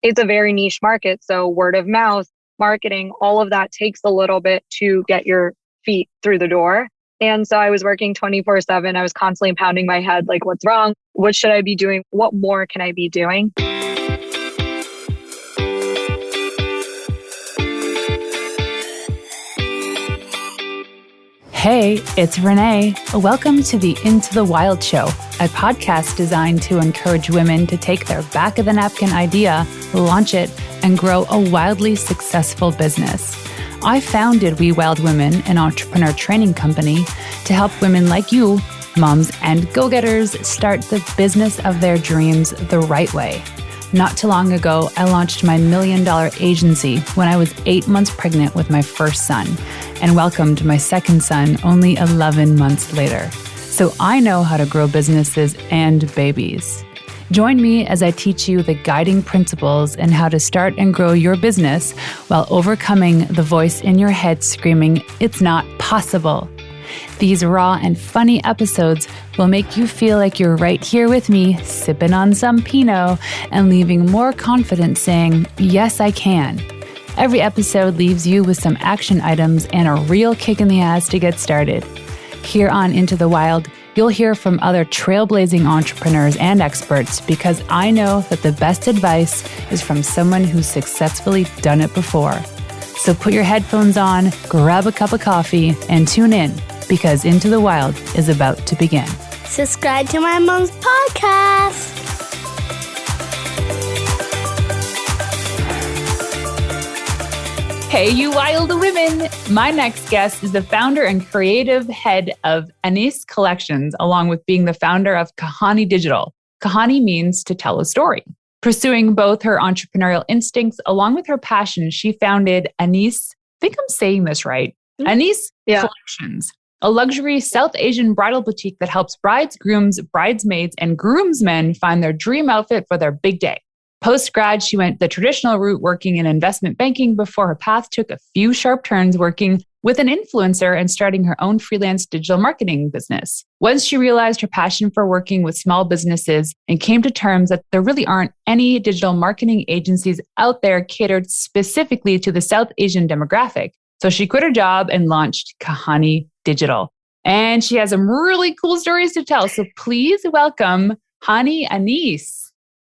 it's a very niche market. So word of mouth, marketing, all of that takes a little bit to get your feet through the door. And so I was working 24/7. I was constantly pounding my head, like, what's wrong? What should I be doing? What more can I be doing? Hey, it's Renee. Welcome to the Into the Wild Show, a podcast designed to encourage women to take their back of the napkin idea, launch it, and grow a wildly successful business. I founded We Wild Women, an entrepreneur training company, to help women like you, moms and go-getters, start the business of their dreams the right way. Not too long ago, I launched my $1 million agency when I was 8 months pregnant with my first son and welcomed my second son only 11 months later. So I know how to grow businesses and babies. Join me as I teach you the guiding principles and how to start and grow your business while overcoming the voice in your head screaming, "It's not possible." These raw and funny episodes will make you feel like you're right here with me, sipping on some Pinot and leaving more confident saying, "Yes, I can." Every episode leaves you with some action items and a real kick in the ass to get started. Here on Into the Wild, you'll hear from other trailblazing entrepreneurs and experts because I know that the best advice is from someone who's successfully done it before. So put your headphones on, grab a cup of coffee, and tune in because Into the Wild is about to begin. Subscribe to my mom's podcast. Hey, you wild women! My next guest is the founder and creative head of Anis Collections, along with being the founder of Kahani Digital. Kahani means to tell a story. Pursuing both her entrepreneurial instincts along with her passion, she founded Anis, I think I'm saying this right, Anis Collections, a luxury South Asian bridal boutique that helps brides, grooms, bridesmaids, and groomsmen find their dream outfit for their big day. Post-grad, she went the traditional route working in investment banking before her path took a few sharp turns working with an influencer and starting her own freelance digital marketing business. Once she realized her passion for working with small businesses and came to terms that there really aren't any digital marketing agencies out there catered specifically to the South Asian demographic. So she quit her job and launched Kahani Digital. And she has some really cool stories to tell. So please welcome Hani Anis.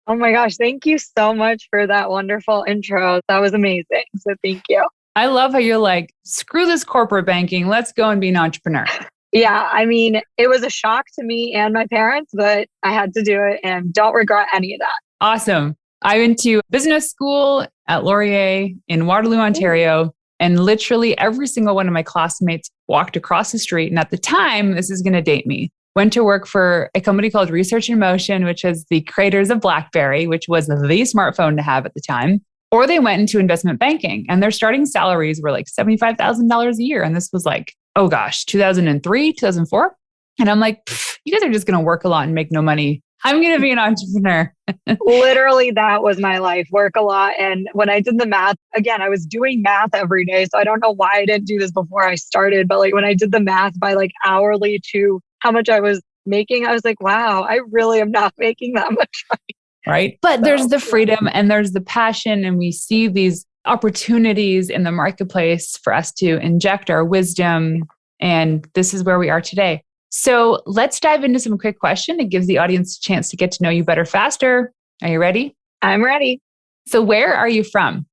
Oh my gosh, thank you so much for that wonderful intro. That was amazing. So thank you. I love how you're like, screw this corporate banking. Let's go and be an entrepreneur. Yeah, I mean, it was a shock to me and my parents, but I had to do it and don't regret any of that. Awesome. I went to business school at Laurier in Waterloo, Ontario, and literally every single one of my classmates walked across the street. And at the time, this is going to date me, went to work for a company called Research in Motion, which is the creators of BlackBerry, which was the smartphone to have at the time. Or they went into investment banking and their starting salaries were like $75,000 a year. And this was like, oh gosh, 2003, 2004. And I'm like, you guys are just going to work a lot and make no money. I'm going to be an entrepreneur. Literally, that was my life, work a lot. And when I did the math, again, I was doing math every day. So I don't know why I didn't do this before I started. But like when I did the math by like hourly to how much I was making, I was like, wow, I really am not making that much money. Right. But there's the freedom and there's the passion. And we see these opportunities in the marketplace for us to inject our wisdom. And this is where we are today. So let's dive into some quick questions. It gives the audience a chance to get to know you better faster. Are you ready? I'm ready. So where are you from?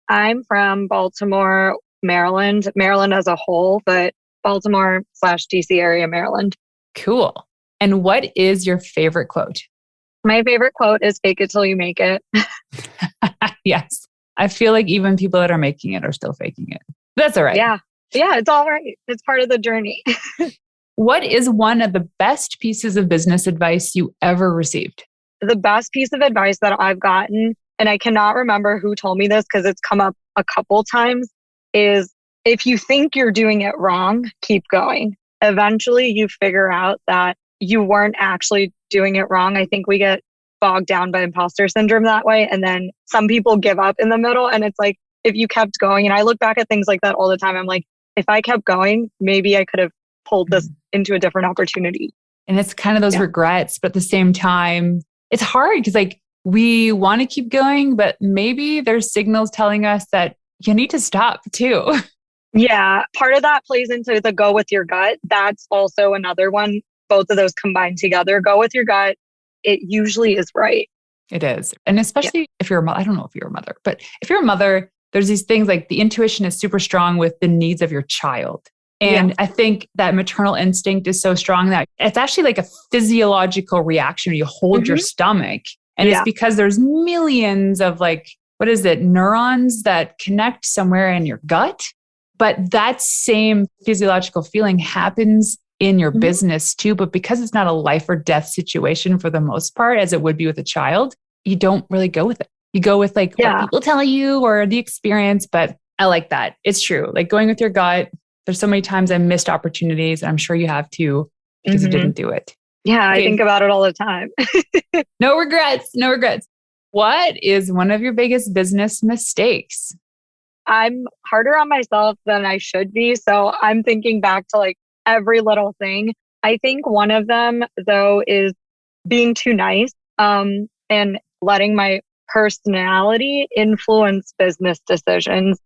I'm from Baltimore, Maryland as a whole, but Baltimore/DC area, Maryland. Cool. And what is your favorite quote? My favorite quote is "Fake it till you make it." Yes. I feel like even people that are making it are still faking it. That's all right. Yeah. Yeah, it's all right. It's part of the journey. What is one of the best pieces of business advice you ever received? The best piece of advice that I've gotten, and I cannot remember who told me this because it's come up a couple times, is if you think you're doing it wrong, keep going. Eventually you figure out that you weren't actually doing it wrong. I think we get bogged down by imposter syndrome that way. And then some people give up in the middle. And it's like, if you kept going, and I look back at things like that all the time, I'm like, if I kept going, maybe I could have pulled this into a different opportunity. And it's kind of those regrets, but at the same time, it's hard because like we want to keep going, but maybe there's signals telling us that you need to stop too. Yeah. Part of that plays into the go with your gut. That's also another one. Both of those combined together. Go with your gut. It usually is right. It is. And especially if you're a mother, I don't know if you're a mother, but if you're a mother, there's these things like the intuition is super strong with the needs of your child. And I think that maternal instinct is so strong that it's actually like a physiological reaction. You hold your stomach. And it's because there's millions of like, what is it, neurons that connect somewhere in your gut. But that same physiological feeling happens in your business too. But because it's not a life or death situation for the most part, as it would be with a child, you don't really go with it. You go with like what people tell you or the experience. But I like that. It's true. Like going with your gut. There's so many times I missed opportunities. I'm sure you have too, because you didn't do it. Yeah, okay. I think about it all the time. No regrets. No regrets. What is one of your biggest business mistakes? I'm harder on myself than I should be. So I'm thinking back to like every little thing. I think one of them, though, is being too nice and letting my personality influence business decisions.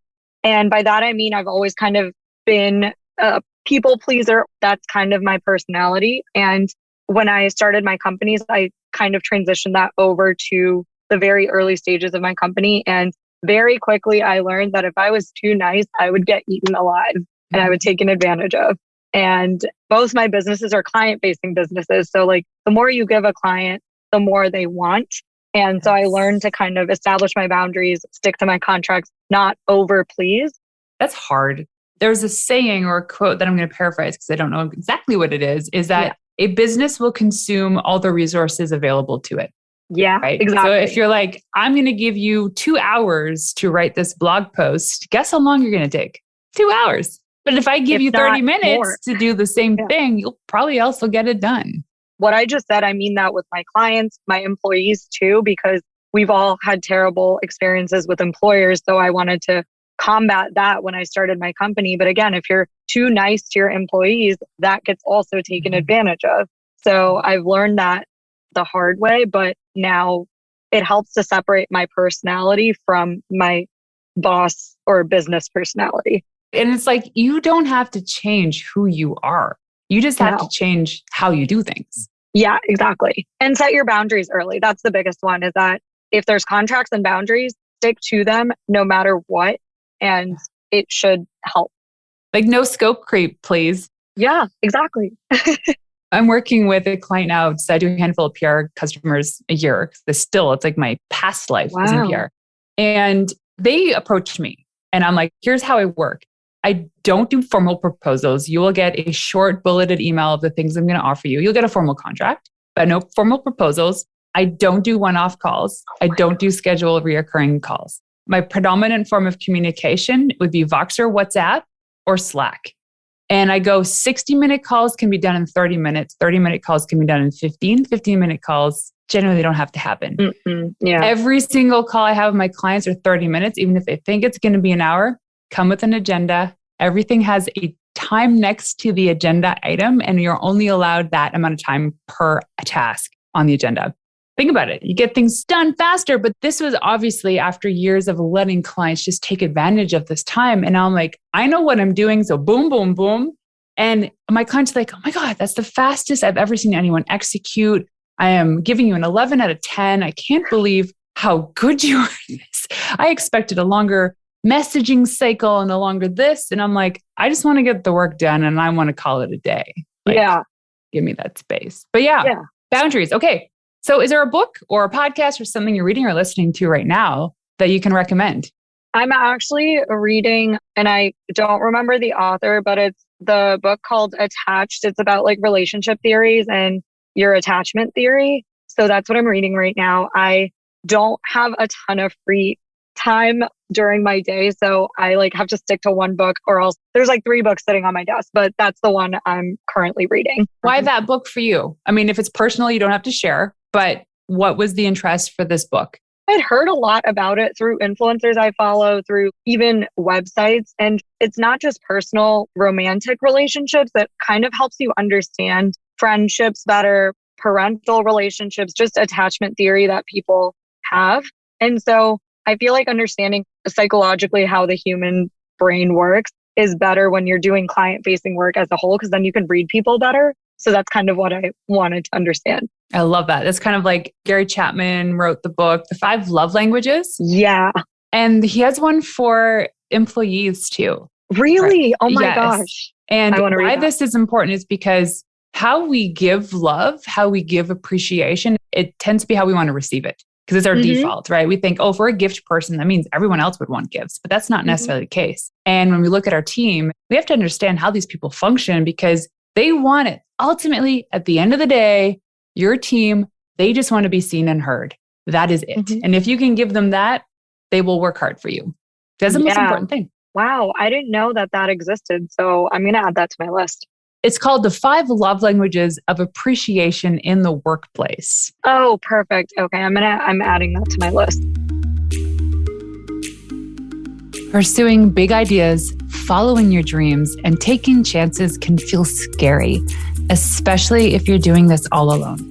And by that, I mean, I've always kind of been a people pleaser. That's kind of my personality. And when I started my companies, I kind of transitioned that over to the very early stages of my company. And very quickly, I learned that if I was too nice, I would get eaten alive and I would taken advantage of. And both my businesses are client-facing businesses. So like the more you give a client, the more they want. And so I learned to kind of establish my boundaries, stick to my contracts, not over please. That's hard. There's a saying or a quote that I'm going to paraphrase because I don't know exactly what it is that a business will consume all the resources available to it. Yeah, right? Exactly. So if you're like, I'm going to give you 2 hours to write this blog post, guess how long you're going to take? 2 hours. But if I give you 30 minutes to do the same thing, you'll probably also get it done. What I just said, I mean that with my clients, my employees too, because we've all had terrible experiences with employers. So I wanted to combat that when I started my company. But again, if you're too nice to your employees, that gets also taken advantage of. So I've learned that the hard way, but now it helps to separate my personality from my boss or business personality. And it's like, you don't have to change who you are. You just have to change how you do things. Yeah, exactly. And set your boundaries early. That's the biggest one, is that if there's contracts and boundaries, stick to them no matter what. And it should help. Like no scope creep, please. Yeah, exactly. I'm working with a client now. So I do a handful of PR customers a year. It's like my past life is in PR. And they approach me and I'm like, here's how I work. I don't do formal proposals. You will get a short bulleted email of the things I'm going to offer you. You'll get a formal contract, but no formal proposals. I don't do one-off calls. I don't do scheduled reoccurring calls. My predominant form of communication would be Voxer, WhatsApp, or Slack. And I go 60-minute calls can be done in 30 minutes. 30-minute calls can be done in 15. 15-minute calls generally don't have to happen. Every single call I have with my clients are 30 minutes, even if they think it's going to be an hour. Come with an agenda. Everything has a time next to the agenda item, and you're only allowed that amount of time per task on the agenda. Think about it. You get things done faster, but this was obviously after years of letting clients just take advantage of this time. And now I'm like, I know what I'm doing. So boom, boom, boom. And my clients are like, oh my God, that's the fastest I've ever seen anyone execute. I am giving you an 11 out of 10. I can't believe how good you are at this. I expected a longer messaging cycle and a longer this. And I'm like, I just want to get the work done and I want to call it a day. Like, give me that space. But boundaries. Okay. So is there a book or a podcast or something you're reading or listening to right now that you can recommend? I'm actually reading, and I don't remember the author, but it's the book called Attached. It's about like relationship theories and your attachment theory. So that's what I'm reading right now. I don't have a ton of free time during my day. So I like have to stick to one book, or else there's like 3 books sitting on my desk, but that's the one I'm currently reading. Why that book for you? I mean, if it's personal, you don't have to share, but what was the interest for this book? I'd heard a lot about it through influencers I follow, through even websites. And it's not just personal romantic relationships. That kind of helps you understand friendships better, parental relationships, just attachment theory that people have. And so I feel like understanding psychologically how the human brain works is better when you're doing client facing work as a whole, because then you can read people better. So that's kind of what I wanted to understand. I love that. That's kind of like Gary Chapman wrote the book, The 5 Love Languages. Yeah. And he has one for employees too. Really? Oh my Yes. gosh. And I want to read why that. this is important is because how we give love, how we give appreciation, it tends to be how we want to receive it. Because it's our default, right? We think, oh, if we're a gift person, that means everyone else would want gifts. But that's not necessarily the case. And when we look at our team, we have to understand how these people function because they want it. Ultimately, at the end of the day, your team, they just want to be seen and heard. That is it. And if you can give them that, they will work hard for you. That's the most important thing. Wow. I didn't know that that existed. So I'm going to add that to my list. It's called The 5 Love Languages of Appreciation in the Workplace. Oh, perfect. Okay. I'm adding that to my list. Pursuing big ideas, following your dreams, and taking chances can feel scary, especially if you're doing this all alone.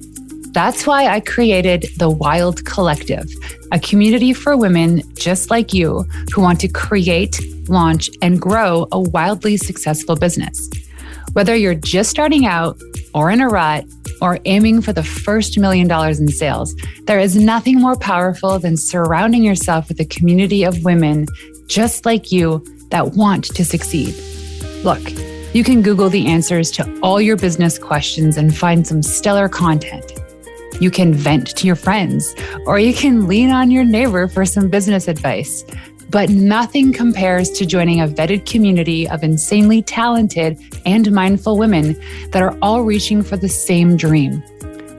That's why I created the Wild Collective, a community for women just like you who want to create, launch, and grow a wildly successful business. Whether you're just starting out or in a rut or aiming for the first $1 million in sales, there is nothing more powerful than surrounding yourself with a community of women just like you that want to succeed. Look, you can Google the answers to all your business questions and find some stellar content. You can vent to your friends, or you can lean on your neighbor for some business advice. But nothing compares to joining a vetted community of insanely talented and mindful women that are all reaching for the same dream,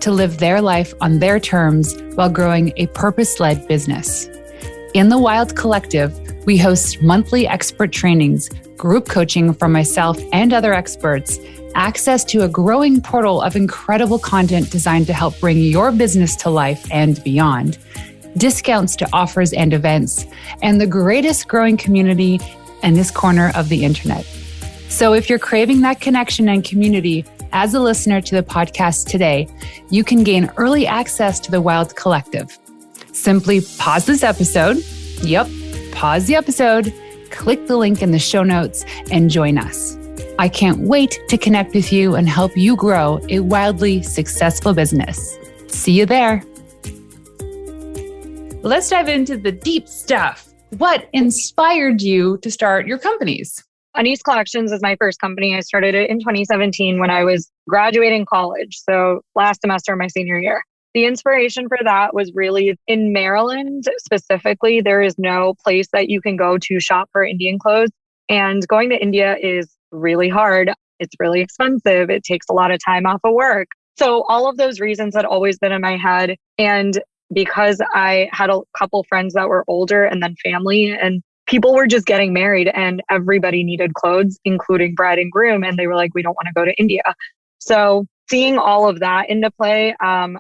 to live their life on their terms while growing a purpose-led business. In the Wild Collective, we host monthly expert trainings, group coaching from myself and other experts, access to a growing portal of incredible content designed to help bring your business to life and beyond, discounts to offers and events, and the greatest growing community in this corner of the internet. So if you're craving that connection and community as a listener to the podcast today, you can gain early access to the Wild Collective. Simply pause this episode. Yep, pause the episode, click the link in the show notes, and join us. I can't wait to connect with you and help you grow a wildly successful business. See you there. Let's dive into the deep stuff. What inspired you to start your companies? Anis Collections is my first company. I started it in 2017 when I was graduating college. So last semester of my senior year. The inspiration for that was really in Maryland specifically. There is no place that you can go to shop for Indian clothes. And going to India is really hard. It's really expensive. It takes a lot of time off of work. So all of those reasons had always been in my head. And because I had a couple friends that were older and then family, and people were just getting married and everybody needed clothes, including bride and groom. And they were like, we don't want to go to India. So seeing all of that into play,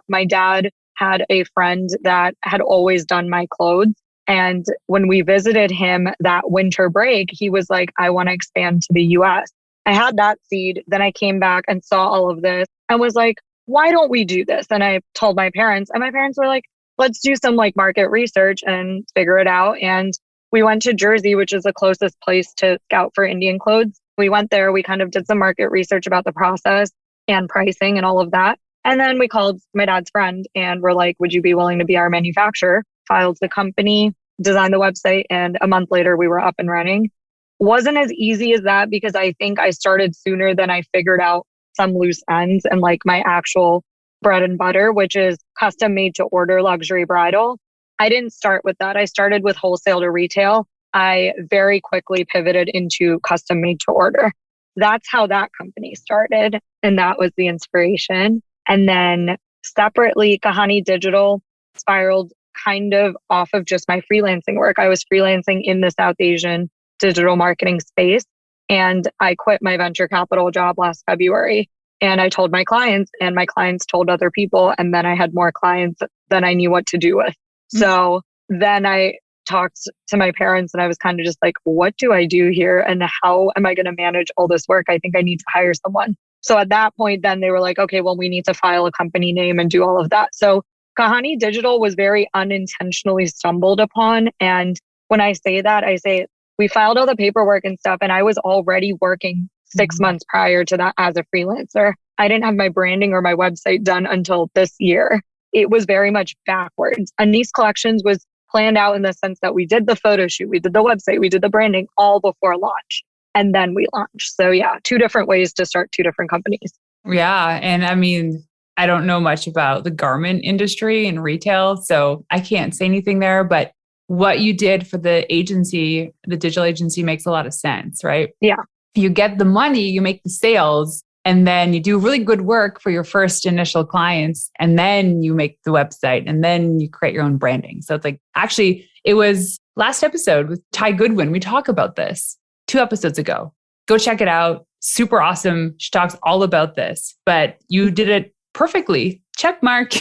my dad had a friend that had always done my clothes. And when we visited him that winter break, he was like, I want to expand to the US. I had that seed. Then I came back and saw all of this and was like, why don't we do this? And I told my parents, and my parents were like, let's do some like market research and figure it out. And we went to Jersey, which is the closest place to scout for Indian clothes. We went there. We kind of did some market research about the process and pricing and all of that. And then we called my dad's friend and we're like, would you be willing to be our manufacturer? Filed the company, designed the website, and a month later we were up and running. Wasn't as easy as that because I think I started sooner than I figured out some loose ends and like my actual bread and butter, which is custom made to order luxury bridal. I didn't start with that. I started with wholesale to retail. I very quickly pivoted into custom made to order. That's how that company started. And that was the inspiration. And then separately, Kahani Digital spiraled kind of off of just my freelancing work. I was freelancing in the South Asian digital marketing space. And I quit my venture capital job last February. And I told my clients, and my clients told other people. And then I had more clients than I knew what to do with. So then I talked to my parents and I was kind of just like, what do I do here? And how am I going to manage all this work? I think I need to hire someone. So at that point, then they were like, okay, well, we need to file a company name and do all of that. So Kahani Digital was very unintentionally stumbled upon. And when I say that, I say we filed all the paperwork and stuff, and I was already working 6 months prior to that as a freelancer. I didn't have my branding or my website done until this year. It was very much backwards. Anis Collections was planned out in the sense that we did the photo shoot, we did the website, we did the branding all before launch. And then we launched. So yeah, two different ways to start two different companies. Yeah. And I mean, I don't know much about the garment industry and retail, so I can't say anything there. But what you did for the agency, the digital agency, makes a lot of sense, right? Yeah. You get the money, you make the sales, and then you do really good work for your first initial clients. And then you make the website and then you create your own branding. So it's like, actually, it was last episode with Ty Goodwin. We talk about this 2 episodes ago. Go check it out. Super awesome. She talks all about this, but you did it perfectly. Check mark.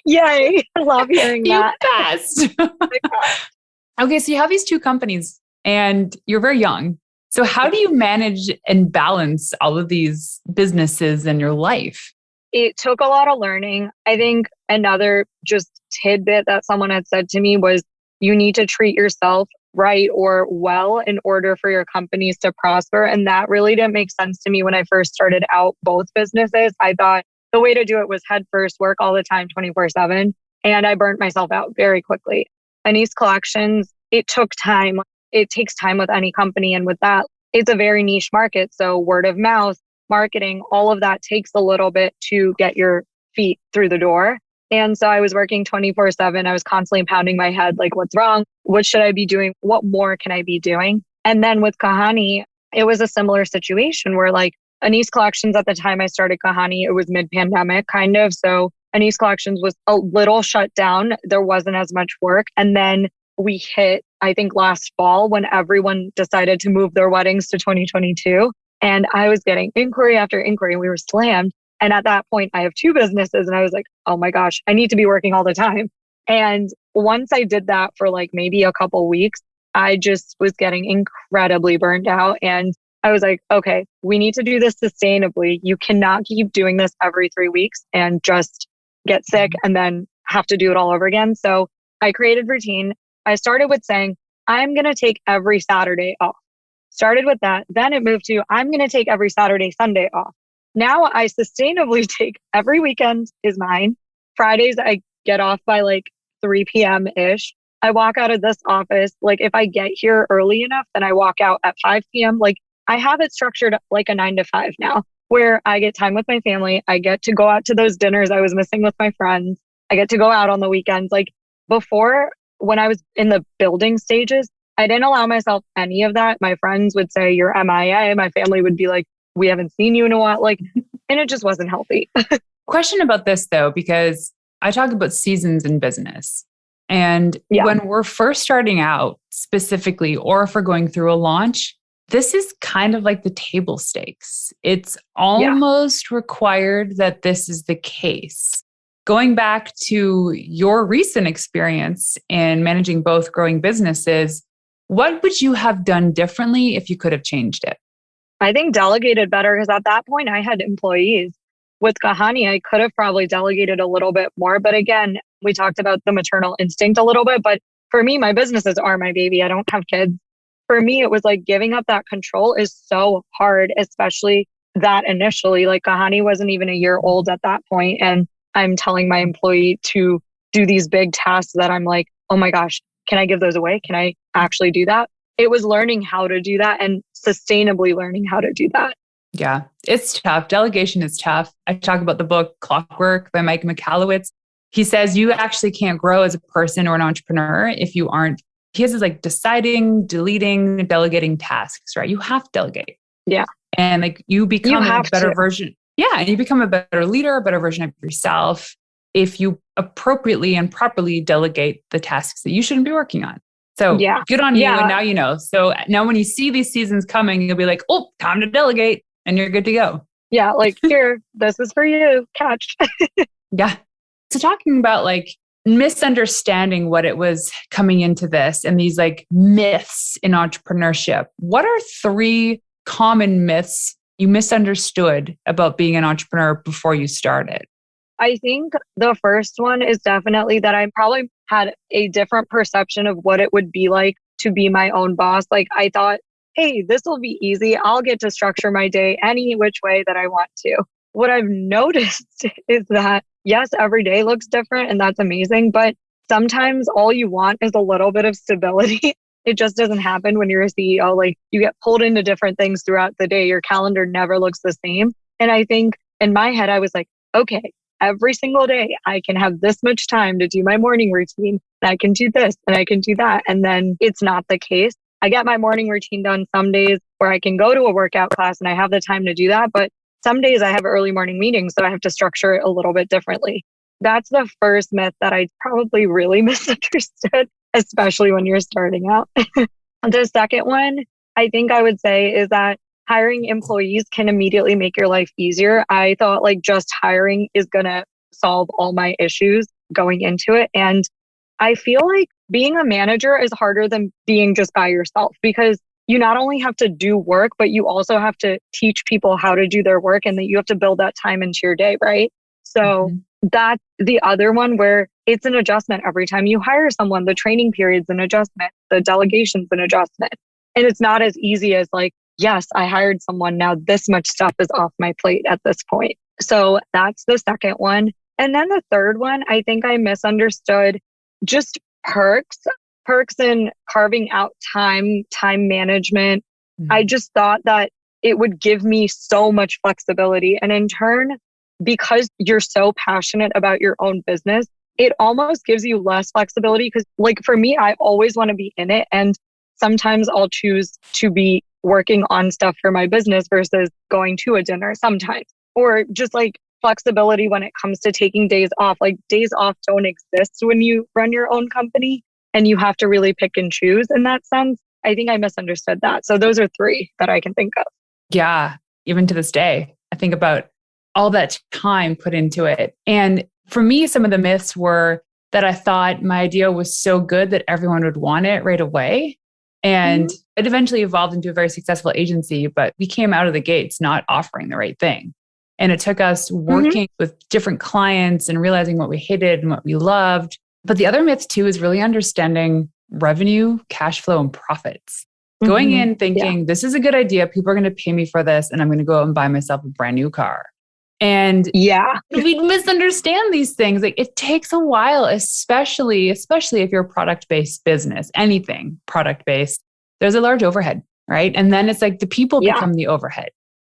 Yay. I love hearing that. You passed. Okay. So you have these 2 companies and you're very young. So how do you manage and balance all of these businesses in your life? It took a lot of learning. I think another just tidbit that someone had said to me was you need to treat yourself right or well in order for your companies to prosper. And that really didn't make sense to me when I first started out both businesses. I thought the way to do it was head first, work all the time, 24/7. And I burnt myself out very quickly. Anis Collections, it took time. It takes time with any company. And with that, it's a very niche market. So word of mouth, marketing, all of that takes a little bit to get your feet through the door. And so I was working 24/7. I was constantly pounding my head, like, what's wrong? What should I be doing? What more can I be doing? And then with Kahani, it was a similar situation where like Anis Collections at the time I started Kahani, it was mid-pandemic kind of. So Anis Collections was a little shut down. There wasn't as much work. And then we hit, I think last fall when everyone decided to move their weddings to 2022. And I was getting inquiry after inquiry and we were slammed. And at that point, I have 2 businesses and I was like, oh my gosh, I need to be working all the time. And once I did that for like maybe a couple weeks, I just was getting incredibly burned out. And I was like, okay, we need to do this sustainably. You cannot keep doing this every 3 weeks and just get sick and then have to do it all over again. So I created routine. I started with saying, I'm going to take every Saturday off. Started with that. Then it moved to, I'm going to take every Saturday, Sunday off. Now I sustainably take every weekend is mine. Fridays, I get off by like 3 p.m.-ish. I walk out of this office. Like if I get here early enough, then I walk out at 5 p.m. Like I have it structured like a 9 to 5 now, where I get time with my family. I get to go out to those dinners I was missing with my friends. I get to go out on the weekends. Like before, when I was in the building stages, I didn't allow myself any of that. My friends would say, you're MIA. My family would be like, we haven't seen you in a while. Like, and it just wasn't healthy. Question about this though, because I talk about seasons in business. And when we're first starting out specifically, or if we're going through a launch, this is kind of like the table stakes. It's almost required that this is the case. Going back to your recent experience in managing both growing businesses, what would you have done differently if you could have changed it? I think delegated better because at that point I had employees. With Kahani, I could have probably delegated a little bit more. But again, we talked about the maternal instinct a little bit. But for me, my businesses are my baby. I don't have kids. For me, it was like giving up that control is so hard, especially that initially. Like Kahani wasn't even a year old at that point, and I'm telling my employee to do these big tasks that I'm like, oh my gosh, can I give those away? Can I actually do that? It was learning how to do that and sustainably learning how to do that. Yeah, it's tough. Delegation is tough. I talk about the book Clockwork by Mike Michalowicz. He says you actually can't grow as a person or an entrepreneur if you aren't, he has this like deciding, deleting, delegating tasks, right? You have to delegate. Yeah. And like you become a better version. Yeah. And you become a better leader, a better version of yourself if you appropriately and properly delegate the tasks that you shouldn't be working on. So good on you. And now you know. So now when you see these seasons coming, you'll be like, oh, time to delegate. And you're good to go. Yeah. Like here, this is for you. Catch. Yeah. So talking about like misunderstanding what it was coming into this and these like myths in entrepreneurship. What are 3 common myths you misunderstood about being an entrepreneur before you started? I think the first one is definitely that I probably had a different perception of what it would be like to be my own boss. Like I thought, hey, this will be easy. I'll get to structure my day any which way that I want to. What I've noticed is that, yes, every day looks different and that's amazing, but sometimes all you want is a little bit of stability. It just doesn't happen when you're a CEO. Like you get pulled into different things throughout the day. Your calendar never looks the same. And I think in my head, I was like, okay, every single day I can have this much time to do my morning routine. And I can do this and I can do that. And then it's not the case. I get my morning routine done some days where I can go to a workout class and I have the time to do that. But some days I have early morning meetings, so I have to structure it a little bit differently. That's the first myth that I probably really misunderstood, especially when you're starting out. The second one, I think I would say is that hiring employees can immediately make your life easier. I thought like just hiring is going to solve all my issues going into it. And I feel like being a manager is harder than being just by yourself because you not only have to do work, but you also have to teach people how to do their work and that you have to build that time into your day, right? So that's the other one where it's an adjustment every time you hire someone. The training period's an adjustment, the delegation's an adjustment. And it's not as easy as like, yes, I hired someone. Now this much stuff is off my plate at this point. So that's the second one. And then the third one, I think I misunderstood just perks in carving out time management. I just thought that it would give me so much flexibility. And in turn, because you're so passionate about your own business, it almost gives you less flexibility. Because like for me, I always want to be in it. And sometimes I'll choose to be working on stuff for my business versus going to a dinner sometimes. Or just like flexibility when it comes to taking days off. Like days off don't exist when you run your own company and you have to really pick and choose in that sense. I think I misunderstood that. So those are three that I can think of. Yeah. Even to this day, I think about all that time put into it. And for me, some of the myths were that I thought my idea was so good that everyone would want it right away. And it eventually evolved into a very successful agency, but we came out of the gates not offering the right thing. And it took us working with different clients and realizing what we hated and what we loved. But the other myth too is really understanding revenue, cash flow, and profits. Going in thinking, this is a good idea. People are going to pay me for this. And I'm going to go out and buy myself a brand new car. And we misunderstand these things. Like it takes a while, especially if you're a product-based business, anything product-based, there's a large overhead, right? And then it's like the people become the overhead.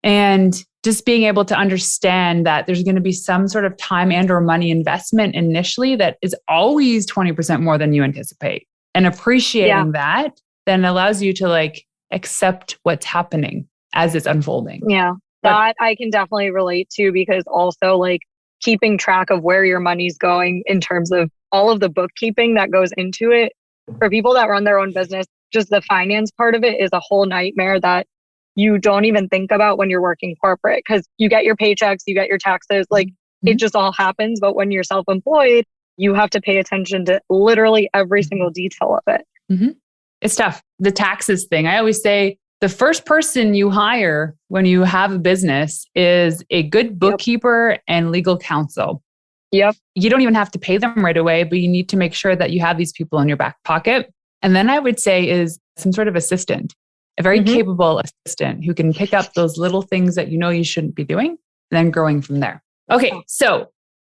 And just being able to understand that there's going to be some sort of time and or money investment initially that is always 20% more than you anticipate. And appreciating that then allows you to like accept what's happening as it's unfolding. Yeah. That I can definitely relate to because also like keeping track of where your money's going in terms of all of the bookkeeping that goes into it. For people that run their own business, just the finance part of it is a whole nightmare that you don't even think about when you're working corporate because you get your paychecks, you get your taxes, like it just all happens. But when you're self-employed, you have to pay attention to literally every single detail of it. It's tough. The taxes thing. I always say, the first person you hire when you have a business is a good bookkeeper and legal counsel. You don't even have to pay them right away, but you need to make sure that you have these people in your back pocket. And then I would say is some sort of assistant, a very capable assistant who can pick up those little things that you know you shouldn't be doing, and then growing from there. Okay, so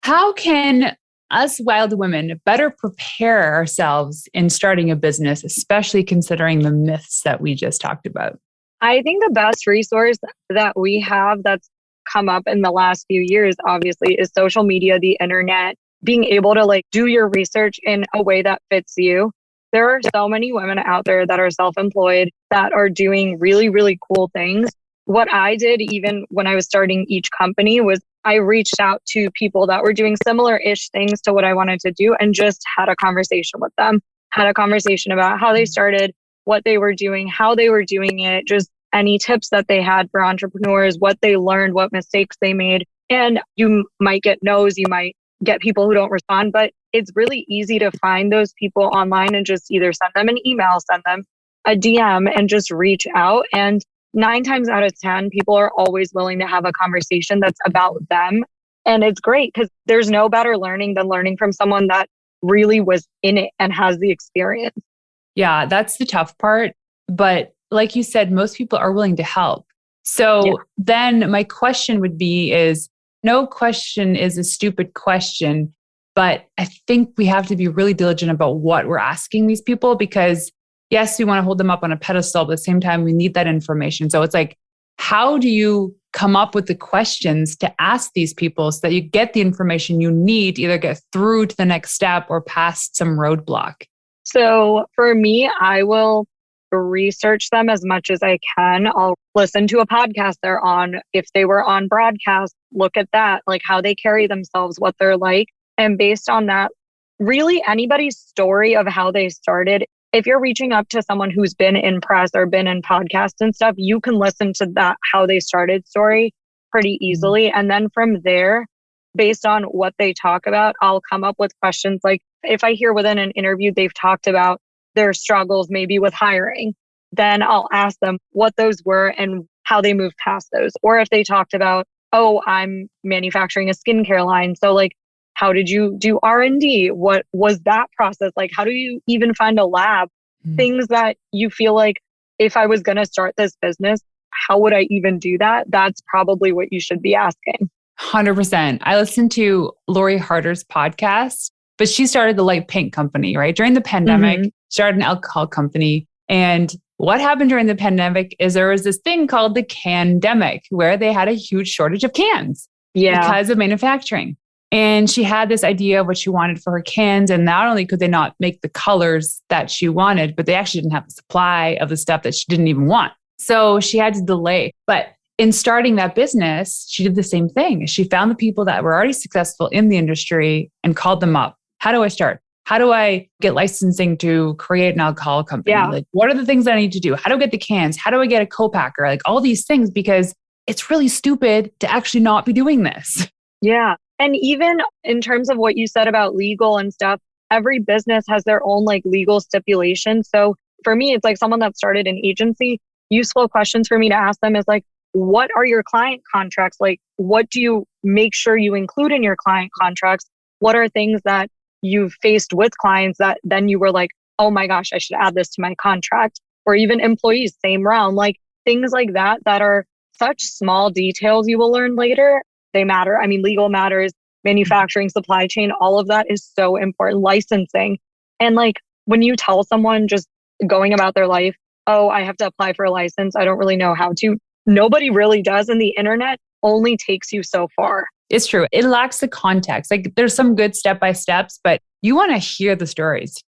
how can us wild women better prepare ourselves in starting a business, especially considering the myths that we just talked about? I think the best resource that we have that's come up in the last few years, obviously, is social media, the internet, being able to like do your research in a way that fits you. There are so many women out there that are self-employed that are doing really, really cool things. What I did even when I was starting each company was I reached out to people that were doing similar-ish things to what I wanted to do and just had a conversation with them, had a conversation about how they started, what they were doing, how they were doing it, just any tips that they had for entrepreneurs, what they learned, what mistakes they made. And you might get no's, you might get people who don't respond, but it's really easy to find those people online and just either send them an email, send them a DM and just reach out. And 9 times out of 10, people are always willing to have a conversation that's about them And it's great because there's no better learning than learning from someone that really was in it and has the experience. Yeah, that's the tough part. But like you said, most people are willing to help. So then my question would be is no question is a stupid question, but I think we have to be really diligent about what we're asking these people because yes, we want to hold them up on a pedestal, but at the same time, we need that information. So it's like, how do you come up with the questions to ask these people so that you get the information you need to either get through to the next step or past some roadblock? So for me, I will research them as much as I can. I'll listen to a podcast they're on. If they were on broadcast, look at that, like how they carry themselves, what they're like. And based on that, really anybody's story of how they started. If you're reaching up to someone who's been in press or been in podcasts and stuff, you can listen to that, how they started story pretty easily. And then from there, based on what they talk about, I'll come up with questions like if I hear within an interview, they've talked about their struggles maybe with hiring, then I'll ask them what those were and how they moved past those. Or if they talked about, oh, I'm manufacturing a skincare line. So like, how did you do R&D? What was that process like? How do you even find a lab? Things that you feel like if I was going to start this business, how would I even do that? That's probably what you should be asking. 100%. I listened to Lori Harder's podcast, but she started the light paint company, right? During the pandemic, started an alcohol company. And what happened during the pandemic is there was this thing called the candemic where they had a huge shortage of cans because of manufacturing. And she had this idea of what she wanted for her cans. And not only could they not make the colors that she wanted, but they actually didn't have the supply of the stuff that she didn't even want. So she had to delay. But in starting that business, she did the same thing. She found the people that were already successful in the industry and called them up. How do I start? How do I get licensing to create an alcohol company? Like, what are the things that I need to do? How do I get the cans? How do I get a co-packer? Like all these things, because it's really stupid to actually not be doing this. Yeah. And even in terms of what you said about legal and stuff, every business has their own like legal stipulations. So for me, it's like someone that started an agency, useful questions for me to ask them is like, what are your client contracts? Like, what do you make sure you include in your client contracts? What are things that you've faced with clients that then you were like, oh my gosh, I should add this to my contract? Or even employees, same round, like things like that, that are such small details you will learn later. They matter. I mean, legal matters, manufacturing, supply chain, all of that is so important. Licensing. And like when you tell someone just going about their life, oh, I have to apply for a license, I don't really know how to. Nobody really does. And the internet only takes you so far. It's true. It lacks the context. Like there's some good step-by-steps, but you want to hear the stories.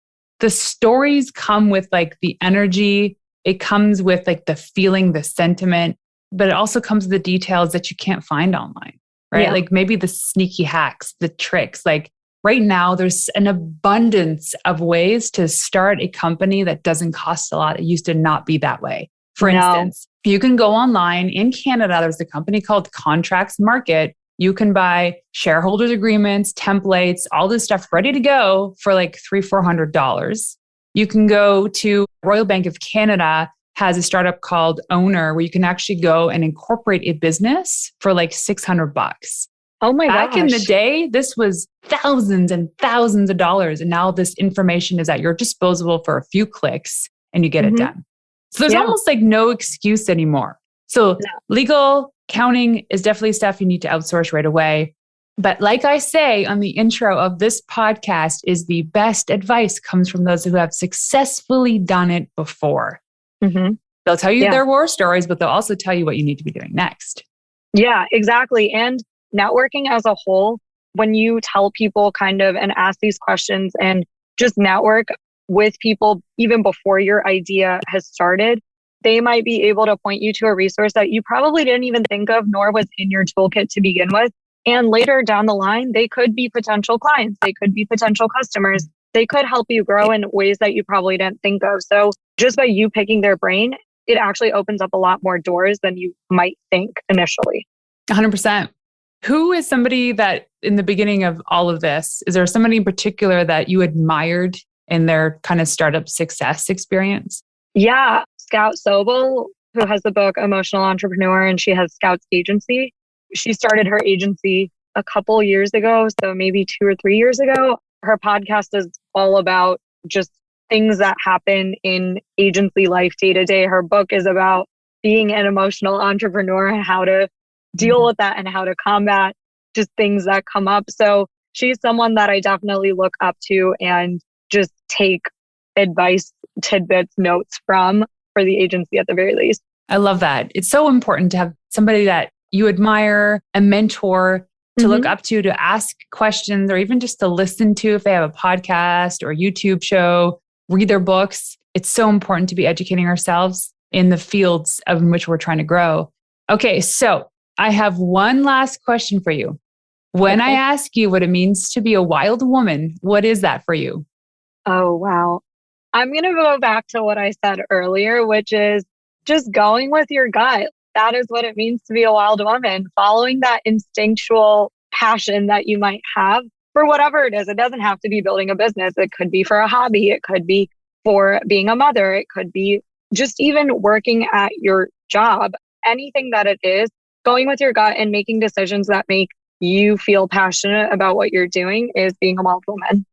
The stories come with like the energy. It comes with like the feeling, the sentiment, but it also comes with the details that you can't find online, right? Yeah. Like maybe the sneaky hacks, the tricks. Like right now, there's an abundance of ways to start a company that doesn't cost a lot. It used to not be that way. For instance, you can go online in Canada. There's a company called Contracts Market. You can buy shareholders agreements, templates, all this stuff ready to go for like $300-$400. You can go to Royal Bank of Canada has a startup called Owner where you can actually go and incorporate a business for like $600. Oh my gosh. Back in the day, this was thousands and thousands of dollars. And now this information is at your disposal for a few clicks and you get it done. So there's almost like no excuse anymore. So legal, accounting is definitely stuff you need to outsource right away. But like I say on the intro of this podcast is the best advice comes from those who have successfully done it before. They'll tell you their war stories, but they'll also tell you what you need to be doing next. Yeah, exactly. And networking as a whole, when you tell people kind of and ask these questions and just network with people even before your idea has started, they might be able to point you to a resource that you probably didn't even think of, nor was in your toolkit to begin with. And later down the line, they could be potential clients. They could be potential customers. They could help you grow in ways that you probably didn't think of. So just by you picking their brain, it actually opens up a lot more doors than you might think initially. 100%. Who is somebody that in the beginning of all of this, is there somebody in particular that you admired in their kind of startup success experience? Yeah. Scout Sobel, who has the book Emotional Entrepreneur, and she has Scout's agency. She started her agency a couple years ago, so maybe 2 or 3 years ago. Her podcast is all about just things that happen in agency life day to day. Her book is about being an emotional entrepreneur and how to deal with that and how to combat just things that come up. So she's someone that I definitely look up to and just take advice, tidbits, notes from for the agency at the very least. I love that. It's so important to have somebody that you admire, a mentor to look up to ask questions, or even just to listen to if they have a podcast or YouTube show, read their books. It's so important to be educating ourselves in the fields in which we're trying to grow. Okay, so I have one last question for you. When I ask you what it means to be a wild woman, what is that for you? Oh, wow. I'm going to go back to what I said earlier, which is just going with your gut. That is what it means to be a wild woman, following that instinctual passion that you might have for whatever it is. It doesn't have to be building a business. It could be for a hobby. It could be for being a mother. It could be just even working at your job. Anything that it is, going with your gut and making decisions that make you feel passionate about what you're doing is being a wild woman.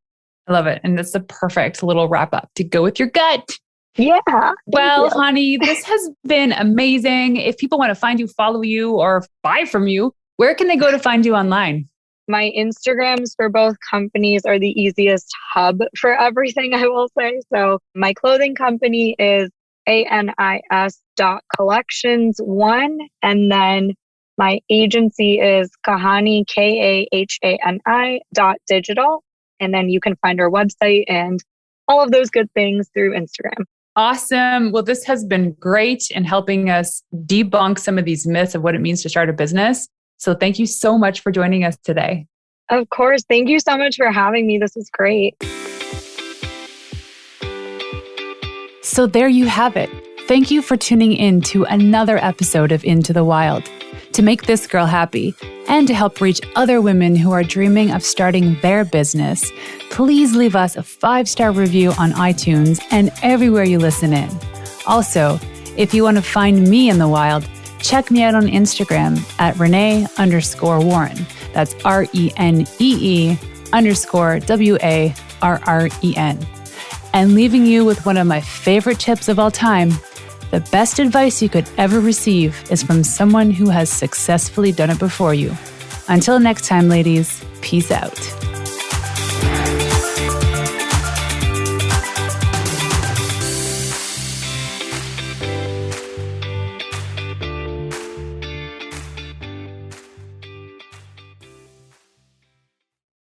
I love it. And that's the perfect little wrap up to go with your gut. Yeah. Well, Hani, this has been amazing. If people want to find you, follow you, or buy from you, where can they go to find you online? My Instagrams for both companies are the easiest hub for everything, I will say. So my clothing company is anis.collections1. And then my agency is Kahani, KAHANI.digital. And then you can find our website and all of those good things through Instagram. Awesome. Well, this has been great in helping us debunk some of these myths of what it means to start a business. So thank you so much for joining us today. Of course. Thank you so much for having me. This is great. So there you have it. Thank you for tuning in to another episode of Into the Wild. To make this girl happy and to help reach other women who are dreaming of starting their business, please leave us a 5-star review on iTunes and everywhere you listen in. Also, if you want to find me in the wild, check me out on Instagram at Renee_Warren. That's RENEE_WARREN. And leaving you with one of my favorite tips of all time: the best advice you could ever receive is from someone who has successfully done it before you. Until next time, ladies, peace out.